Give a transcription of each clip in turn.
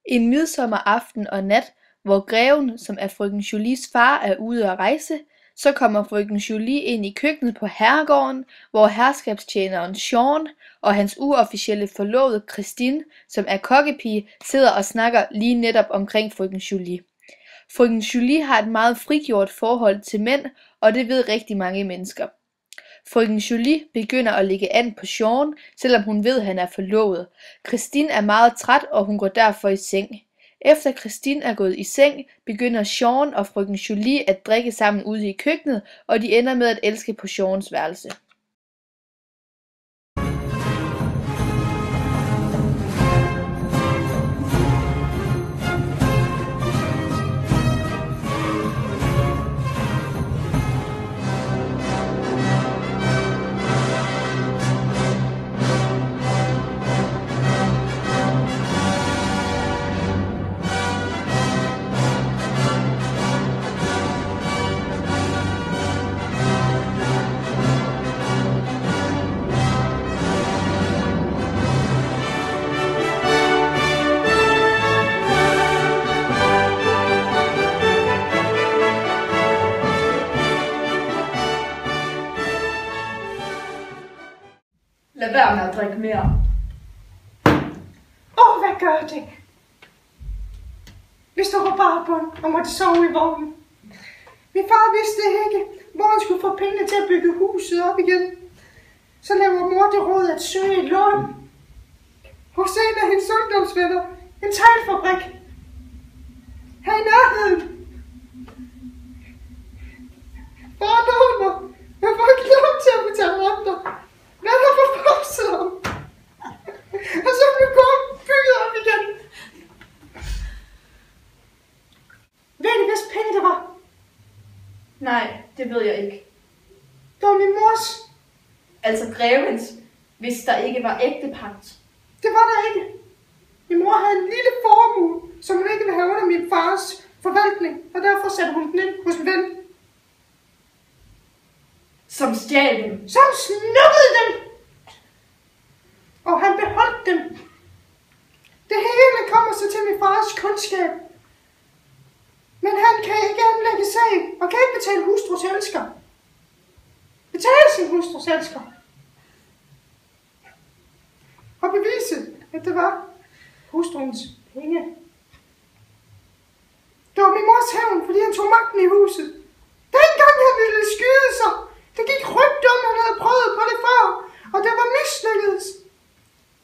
En midsommeraften og nat, hvor greven, som er frøken Julies far, er ude at rejse, så kommer frøken Julie ind i køkkenet på herregården, hvor herskabstjeneren Jean og hans uofficielle forlovede Christine, som er kokkepige, sidder og snakker lige netop omkring frøken Julie. Frøken Julie har et meget frigjort forhold til mænd, og det ved rigtig mange mennesker. Frøken Julie begynder at lægge an på Jean, selvom hun ved, han er forlovet. Christine er meget træt, og hun går derfor i seng. Efter Christine er gået i seng, begynder Jean og frøken Julie at drikke sammen ude i køkkenet, og de ender med at elske på Jeans værelse. Lad være med at drikke mere. Hvad gør det? Vi stod på barbund og måtte sove i vognen. Min far vidste ikke, hvor han skulle få penge til at bygge huset op igen. Så laver mor det råd at søge et lån hos en af hendes ungdomsvenner. En teglfabrik. Her i nærheden. Bare låner. Jeg får ikke lov til at betale renter. Hvad er der for forsøg om? Og så blev gården bygget op igen. Ved I, hvis penge det var? Nej, det ved jeg ikke. Det var min mors. Altså grevens, hvis der ikke var ægtepagt. Det var der ikke. Min mor havde en lille formue, som hun ikke ville have under min fars forvaltning, og derfor satte hun den ind hos en ven. Som stjal dem. Som snuppede dem! Og han beholdt dem. Det hele kommer så til min fars kundskab. Men han kan ikke anlægge sag, og kan ikke betale hustrus elsker. Betale sin hustrus elsker. Og bevise, at det var hustruens penge. Det var min mors hævn, fordi han tog magten i huset. Dengang han ville skyde sig, det gik rygte om, han havde prøvet på det før, og det var mislykkedes.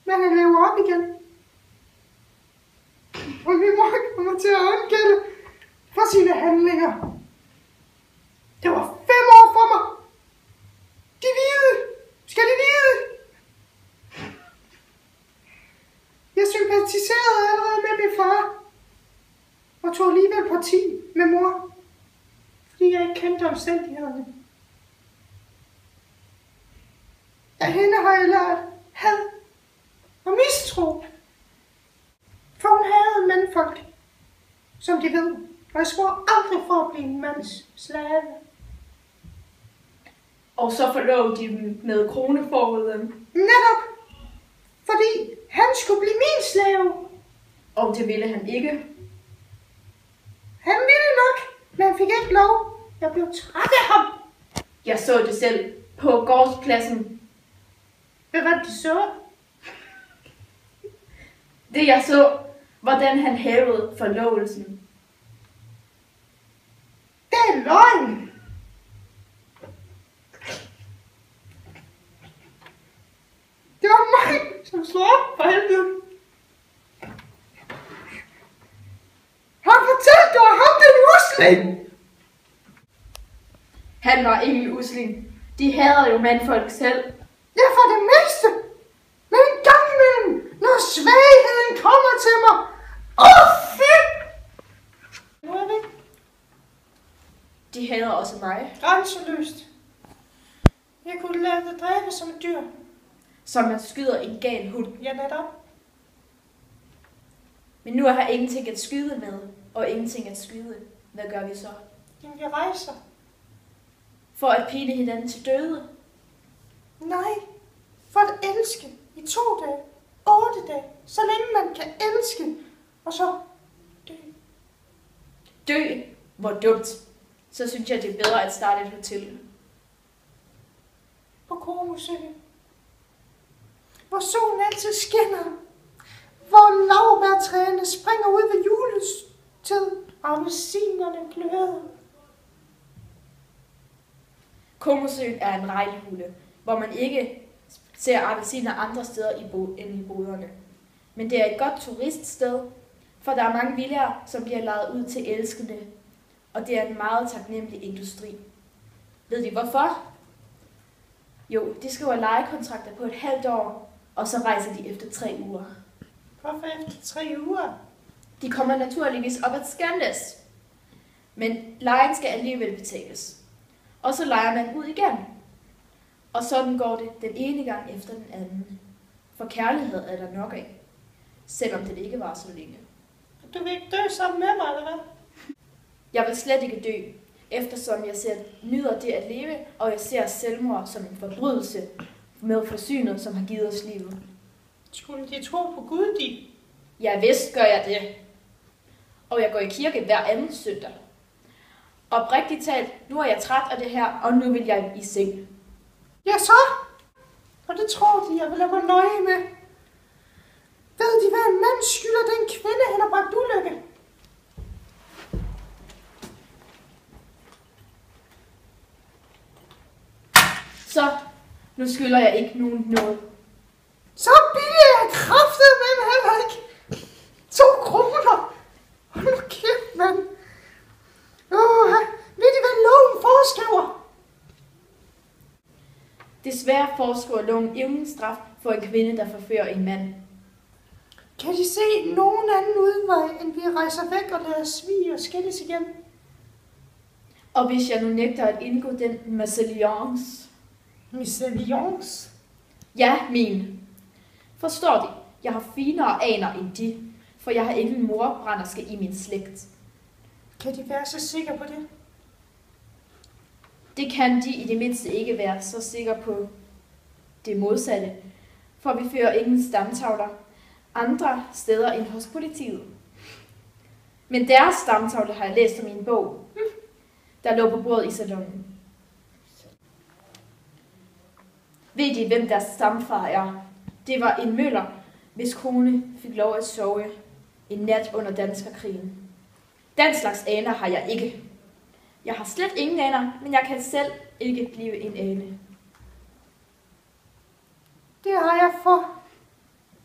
Men han lever op igen. Og min mor kommer til at undgælde for sine handlinger. Det var 5 år for mig. De hvide. Skal de vide? Jeg sympatiserede allerede med min far. Og tog alligevel parti med mor. Fordi jeg ikke kendte omstændighederne. Af hende har jeg lært had og mistro. For hun havde mandfolk, som de ved, og jeg svor aldrig for at blive en mands slave. Og så forlov de dem med kroneforruden. Netop, fordi han skulle blive min slave. Og det ville han ikke. Han ville nok, men han fik ikke lov. Jeg blev træt af ham. Jeg så det selv på gårdspladsen. Hvad var det, du så? Det jeg så, hvordan han hævede forlovelsen. Det er løgn. Det var mig, som slog op for helvede. Han fortalte, det var ham, den usling. Han var ingen usling. De hader jo mandfolk selv. Ja, for det meste. Men en gang imellem, når svagheden kommer til mig. Fy! Nu er det De hader også mig. grænseløst. Jeg kunne lade det dræbe som et dyr. Som man skyder en gal hund. Ja, netop. Men nu er her ingenting at skyde med, og ingenting at skyde. Hvad gør vi så? Jamen, vi rejser. For at pine hinanden til døde? Nej, for at elske i 2 dage, 8 dage, så længe man kan elske, Og så dø. Dø? Hvor dumt. Så synes jeg, det er bedre at starte et hotel. På Komosøen. Hvor solen altid skinner. Hvor laurbærtræerne springer ud ved juletid. Og appelsinerne gløder. Komosøen er en rejlehule, hvor man ikke ser appelsiner andre steder end i boderne. Men det er et godt turiststed, for der er mange villaer, som bliver lejet ud til elskende. Og det er en meget taknemmelig industri. Ved de hvorfor? Jo, de skriver lejekontrakter på et halvt år, og så rejser de efter 3 uger. Hvorfor efter 3 uger? De kommer naturligvis op at skændes. Men lejen skal alligevel betales. Og så lejer man ud igen. Og sådan går det den ene gang efter den anden. For kærlighed er der nok af. Selvom det ikke var så længe. Du vil ikke dø sammen med mig, eller hvad? Jeg vil slet ikke dø, eftersom jeg nyder det at leve, og jeg ser selvmord som en forbrydelse med forsynet, som har givet os livet. Skulle de tro på Gud, de? Ja, vist gør jeg det. Og jeg går i kirke hver anden søndag. Oprigtigt talt, nu er jeg træt af det her, og nu vil jeg i seng. Ja, så? Og det tror de, jeg vil lade mig nøje med. Ved de, hvad en mand skylder den kvinde, han har bragt ulykke? Så, nu skylder jeg ikke nogen noget. Så billig er jeg kraftet med mig heller ikke. 2 kroner. Hold nu kæft, mand. Ved de, hvad loven foreskriver? Desværre foreskriver loven ingen straf for en kvinde, der forfører en mand. Kan de se nogen anden udvej, end vi rejser væk og lader svige og skilles igen? Og hvis jeg nu nægter at indgå den mésalliance? Mésalliance? Ja, min. Forstår de? Jeg har finere aner end de, for jeg har ikke en morbrænderske i min slægt. Kan de være så sikre på det? Det kan de i det mindste ikke være så sikre på det modsatte, for vi fører ingen stamtavler andre steder end hos politiet. Men deres stamtavle har jeg læst om i en bog, der lå på bordet i salonen. Ved de, hvem deres stamfar er? Det var en møller, hvis kone fik lov at sove en nat under danskerkrigen. Den slags aner har jeg ikke. Jeg har slet ingen aner, men jeg kan selv ikke blive en ane. Det har jeg for,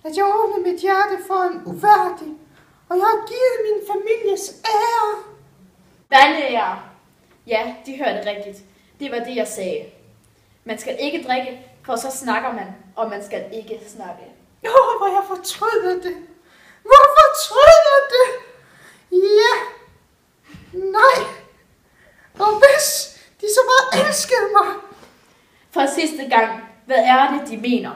at jeg åbner mit hjerte for en uværdig, og jeg har givet min families ære. Vandære! Ja, de hørte rigtigt. Det var det, jeg sagde. Man skal ikke drikke, for så snakker man, og man skal ikke snakke. Hvor jeg fortryder det. Hvor fortryder det? Ja. Nej. Og hvis de så bare elskede mig. For sidste gang, hvad er det, de mener?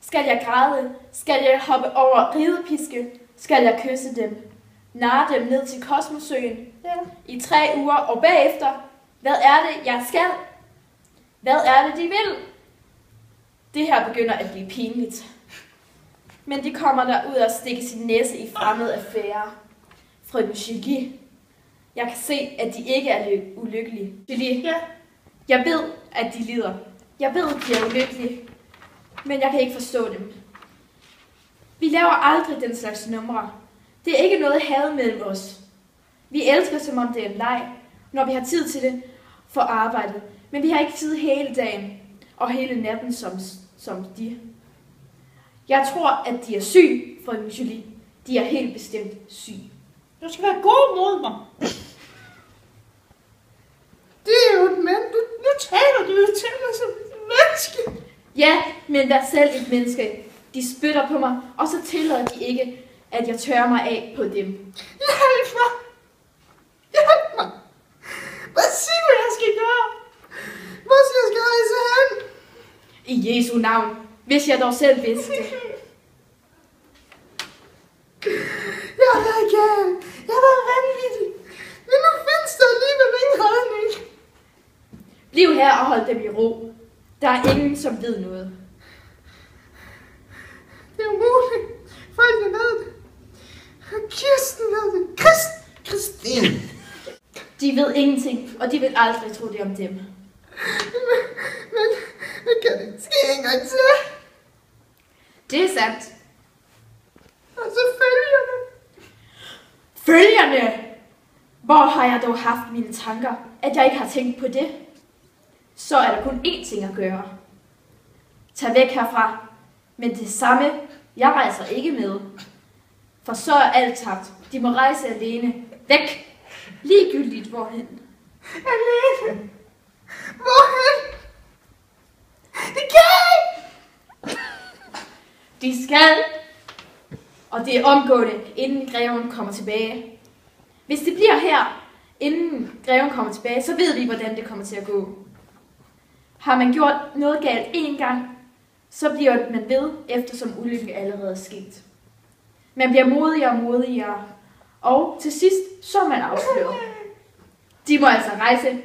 Skal jeg græde? Skal jeg hoppe over ridepiske? Skal jeg kysse dem? Narre dem ned til Kosmosøen? Ja. I 3 uger og bagefter? Hvad er det, jeg skal? Hvad er det, de vil? Det her begynder at blive pinligt. Men de kommer der ud og stikke sin næse i fremmede affære. Frøken Julie. Jeg kan se, at de ikke er ulykkelige. Julie, Ja. jeg ved, at de lider. Jeg ved, at de er ulykkelige. Men jeg kan ikke forstå dem. Vi laver aldrig den slags numre. Det er ikke noget had mellem os. Vi elsker, som om det er en leg, når vi har tid til det for arbejdet. Men vi har ikke tid hele dagen og hele natten som de. Jeg tror, at de er syge, frøken Julie. De er helt bestemt syge. Du skal være god mod mig. Det er jo et mand. Nu taler du jo til mig som et menneske. Ja, men vær selv et menneske. De spytter på mig, og så tillader de ikke, at jeg tørrer mig af på dem. Hjælp mig. Hjælp mig. Hvad siger du, jeg skal gøre? Hvor skal jeg rejse hen? I Jesu navn, hvis jeg dog selv vidste det. Jeg har været gal. Jeg har været vanvittig. Men nu findes der alligevel ingen redning. Bliv her og hold dem i ro. Der er ingen, som ved noget. Det er umuligt. Folk ved det. De ved ingenting, og de vil aldrig tro det om dem. Men kan det ske en gang til? Det er sandt. Og så følgerne. Følgerne! Hvor har jeg dog haft mine tanker, at jeg ikke har tænkt på det? Så er der kun én ting at gøre. Tag væk herfra, men det samme, jeg rejser ikke med. For så er alt tabt. De må rejse alene. Væk! Ligegyldigt hvorhen. Alene? Hvorhen? Det kan! De skal! Og det er omgående, inden greven kommer tilbage. Hvis det bliver her, inden greven kommer tilbage, så ved vi, hvordan det kommer til at gå. Har man gjort noget galt én gang, så bliver man ved, eftersom ulykken allerede er sket. Man bliver modigere og modigere, og til sidst så er man afsløret. De må altså rejse.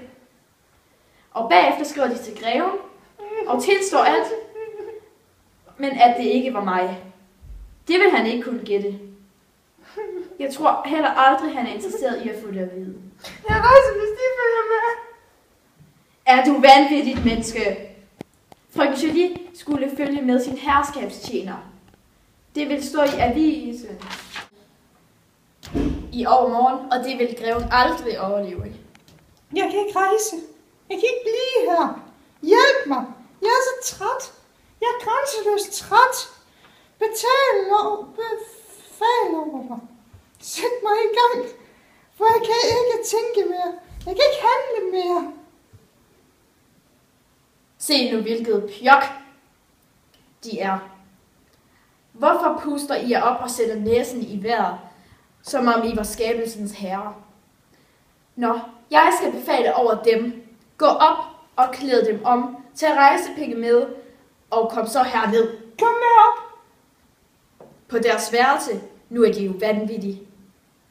Og bagefter skriver de til greven, og tilstår alt, men at det ikke var mig. Det vil han ikke kunne gætte. Jeg tror heller aldrig, han er interesseret i at få det at vide. Jeg rejser, hvis de følger med. Er du vanvittigt, menneske? Frøken Julie skulle følge med sin herskabstjener. Det vil stå i avisen i overmorgen, og det vil greven aldrig overleve. Jeg kan ikke rejse. Jeg kan ikke blive her. Hjælp mig. Jeg er så træt. Jeg er grænseløst træt. Befal over mig. Sæt mig i gang. For jeg kan ikke tænke mere. Jeg kan ikke handle mere. Se nu, hvilket pjok de er. Hvorfor puster I jer op og sætter næsen i vejret, som om I var skabelsens herre? Nå, jeg skal befale over dem. Gå op og klæd dem om. Tag rejsepenge med, og kom så herned. Kom med op. På deres værelse. Nu er de jo vanvittige.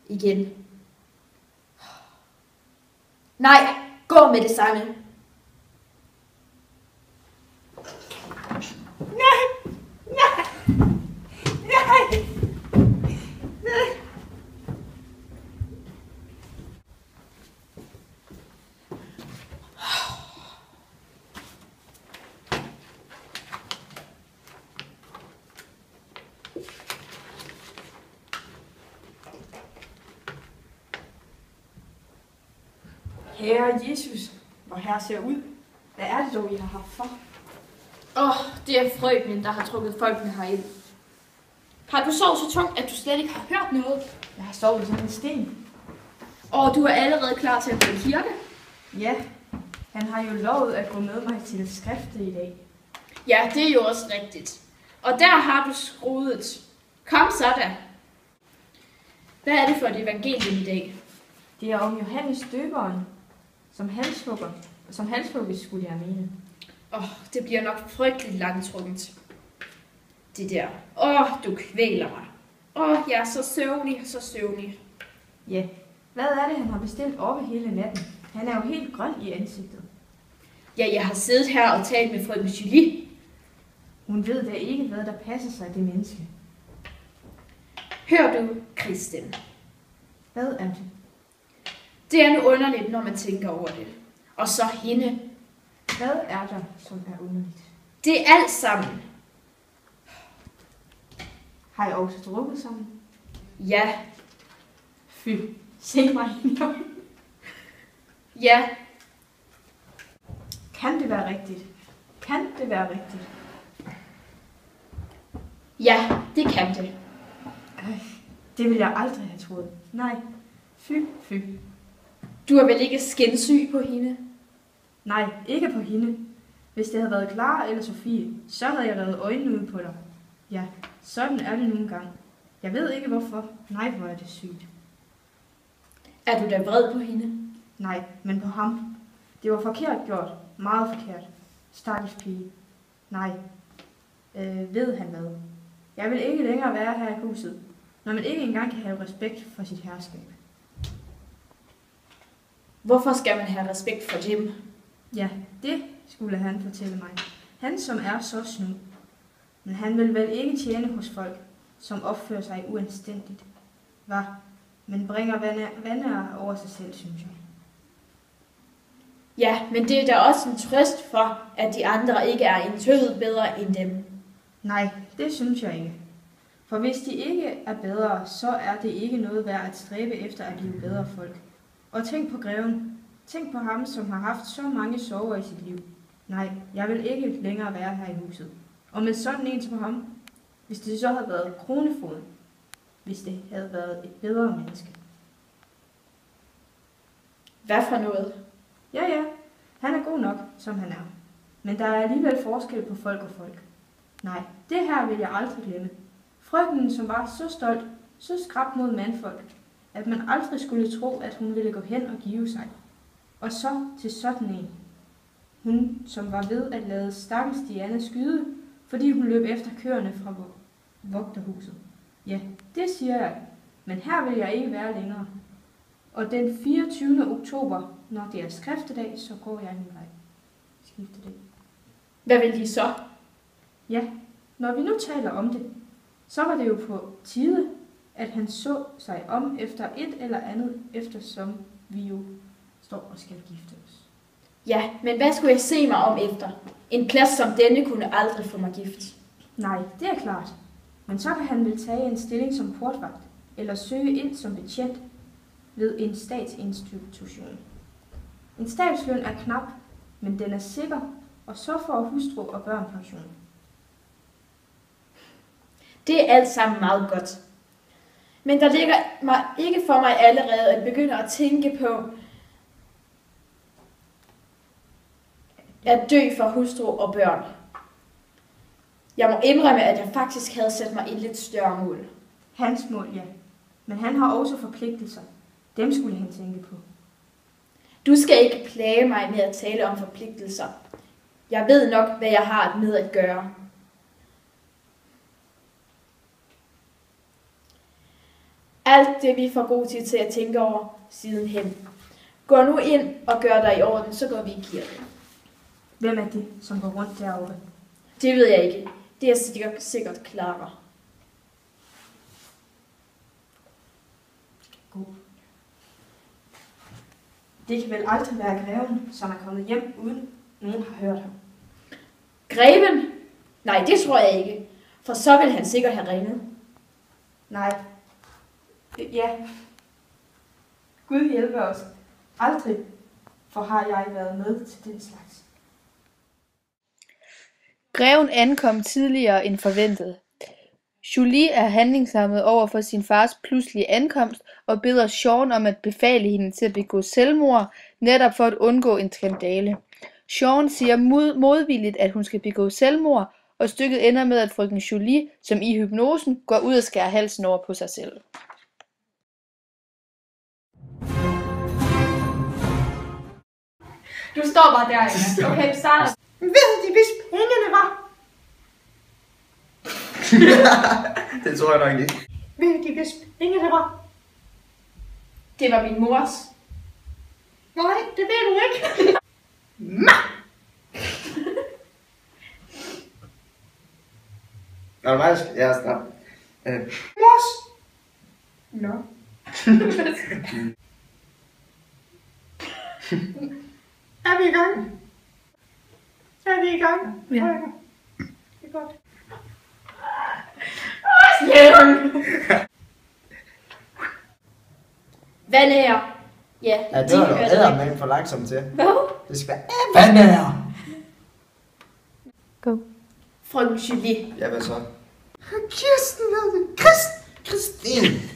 Igen. Nej, gå med det samme. Nej. Nej. Nej. Nej. Herre Jesus, hvor herre ser ud. Hvad er det dog, I har haft for? Det er frøkenen, der har trukket folkene herind. Har du sovet så tungt, at du slet ikke har hørt noget? Jeg har sovet som en sten. Og du er allerede klar til at gå i kirke? Ja, han har jo lovet at gå med mig til skriftet i dag. Ja, det er jo også rigtigt. Og der har du skruet. Kom så da. Hvad er det for et evangelium i dag? Det er om Johannes døberen, som halshugges skulle jeg mene. Det bliver nok frygteligt langtrukkent. Det der. Du kvæler mig. Jeg er så søvnig, så søvnig. Ja, hvad er det, han har bestilt oppe hele natten? Han er jo helt grøn i ansigtet. Ja, jeg har siddet her og talt med frøken Julie. Hun ved da ikke, hvad der passer sig det menneske. Hør du, Kristen. Hvad er det? Det er nu underligt, når man tænker over det. Og så hende. Hvad er der, som er underligt? Det er alt sammen. Har I også drukket sammen? Ja. Fy, se mig i øjnene. Ja. Kan det være rigtigt? Kan det være rigtigt? Ja, det kan det. Det ville jeg aldrig have troet. Nej. Fy. Du er vel ikke skindsyg på hende? Nej, ikke på hende. Hvis det havde været Clara eller Sofie, så havde jeg revet øjnene ud på dig. Ja, sådan er det nogle gange. Jeg ved ikke hvorfor. Nej, hvor er det sygt. Er du da vred på hende? Nej, men på ham. Det var forkert gjort. Meget forkert. Stakkels pige. Nej. Ved han hvad? Jeg vil ikke længere være her i huset, når man ikke engang kan have respekt for sit herskab. Hvorfor skal man have respekt for Jim? Ja, det skulle han fortælle mig. Han som er så snu. Men han vil vel ikke tjene hos folk, som opfører sig uanstændigt. Hvad? Men bringer vandere over sig selv, synes jeg. Ja, men det er da også en trøst for, at de andre ikke er en tød bedre end dem. Nej, det synes jeg ikke. For hvis de ikke er bedre, så er det ikke noget værd at stræbe efter at blive bedre folk. Og tænk på greven. Tænk på ham, som har haft så mange sorger i sit liv. Nej, jeg vil ikke længere være her i huset. Og med sådan en som ham, hvis det så havde været Kronefogeden, hvis det havde været et bedre menneske. Hvad for noget? Ja, han er god nok, som han er. Men der er alligevel forskel på folk og folk. Nej, det her vil jeg aldrig glemme. Frøkenen, som var så stolt, så skrab mod mandfolk, at man aldrig skulle tro, at hun ville gå hen og give sig. Og så til sådan en. Hun, som var ved at lade stakkels Diana skyde, fordi hun løb efter køerne fra vogterhuset. Ja, det siger jeg, men her vil jeg ikke være længere. Og den 24. oktober, når det er skriftedag, så går jeg min vej. Skiftedag. Hvad vil de så? Ja, når vi nu taler om det, så var det jo på tide, at han så sig om efter et eller andet, eftersom vi jo står og skal gifte os. Ja, men hvad skulle jeg se mig om efter? En plads som denne kunne aldrig få mig gift. Nej, det er klart. Men så kan han vel tage en stilling som portvagt, eller søge ind som betjent ved en statsinstitution. En stabsløn er knap, men den er sikker, og så får hustru og børn pension. Det er alt sammen meget godt. Men der ligger mig ikke for mig allerede at begynde at tænke på at dø for hustru og børn. Jeg må indrømme, at jeg faktisk havde sat mig et lidt større mål. Hans mål, ja. Men han har også forpligtelser. Dem skulle han tænke på. Du skal ikke plage mig med at tale om forpligtelser. Jeg ved nok, hvad jeg har med at gøre. Alt det vi får god tid til at tænke over sidenhen. Gå nu ind og gør dig i orden, så går vi i kirke. Hvem er det, som går rundt deroppe? Det ved jeg ikke. Det er sikkert Clara. God. Det kan vel aldrig være greven, som er kommet hjem, uden nogen har hørt ham. Greven? Nej, det tror jeg ikke. For så vil han sikkert have ringet. Nej. Ja. Gud hjælpe os. Aldrig, for har jeg været med til den slags. Greven ankom tidligere end forventet. Julie er handlingslammet over for sin fars pludselige ankomst og beder Sean om at befale hende til at begå selvmord, netop for at undgå en skandale. Sean siger modvilligt, at hun skal begå selvmord, og stykket ender med, at frøken Julie, som i hypnosen, går ud og skærer halsen over på sig selv. Du står bare der, okay, vi starter. Ved de, hvis pengene var? Det tror jeg nok ikke. Ved de, hvis pengene var? Det var min mors. Nej, det ved du ikke. Nå, det var jeg stop. Mors. Nå. Er vi i gang? Er vi i gang? Ja. Det er godt. Vandære. Ja, Ja, det de var du hørte eddermame for langsomt til. Hvad? Det skal være vandære. Go. Frøken Julie. Ja, hvad så? Kirsten ved det. Christine.